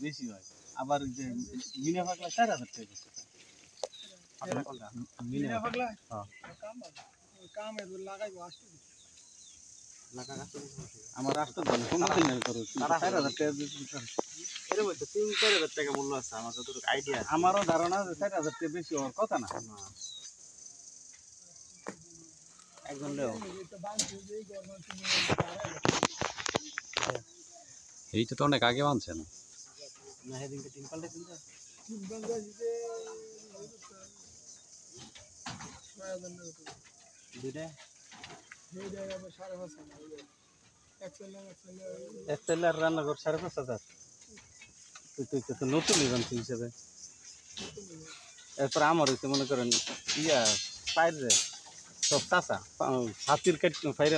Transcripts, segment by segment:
বেশি হয়। আবার ওই যে মিনা পাগলা 4000 টাকা বেচতে চায়। মিনা পাগলা হ্যাঁ কামে লাগাইবো আসতে লাগা গাছ আমার রাস্তা বলে সমস্যা নাই করো 4000 টাকা বেচতে এর মধ্যে 3-4000 টাকা মূল্য আছে আমার যতটুকু আইডিয়া আমারও ধারণা যে 4000 টাকা বেশি হওয়ার কথা না একজন লেও এইটা তো অনেক আগে বানছে না না হেদিনকে টিম পাল্টে দিন দুইটা এক্সেলার রান্নাঘর 5,500 তুই তো নতুন বানছি হিসেবে এরপর আমার হচ্ছে মনে করেন ইয়া পাইরে সব চাষা হাতির কাট ফাইরে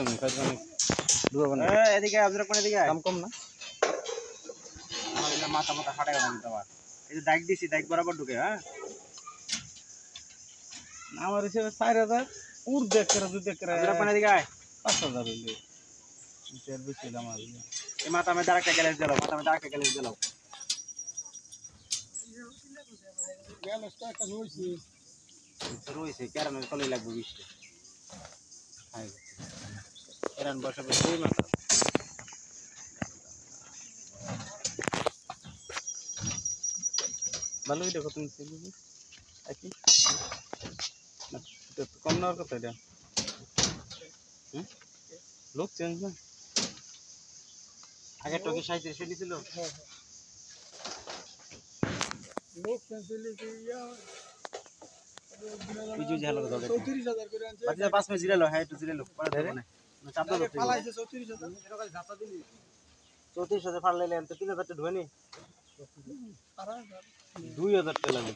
এদিকে আপনার কোন দিকে দাম কম না আমার মাথা মাথা ফাটা গেল তোমার এই যে দাগ দিছি দাগ বরাবর ঢুকে হ্যাঁ আমার হিসেবে 4,000 উর দেখ করে দুই দেখ করে আপনার কোন দিকে 5,000 হইলে এর বেশি দাম আর এই মাথা মে ডাইরেক্ট গ্যালেজ দিলাও মাথা মে ডাইরেক্ট গ্যালেজ দিলাও গ্যালেজটা একটা রইছে কারণ কলই লাগবে 20 টা হাই এরান বসাবে দুই মাথা ভালোই দেখো তুমি সেগুলো একই না তো কম না কত এটা লোক চেঞ্জ না আগে টকে 37 ছিল হ্যাঁ লোক চেঞ্জ হইছে ইয়া বিজু ঝালা দাও 34000 করে আনছে বাকি 5 মে জিরালো হ্যাঁ একটু জিরালো পরে দেব না চাপ দাও ফালাইছে 34000 এর কাছে ঝাপটা দিলি 34000 ফালাইলে আনতে 3000 টা ঢুয়েনি 2000 টাকা লাগে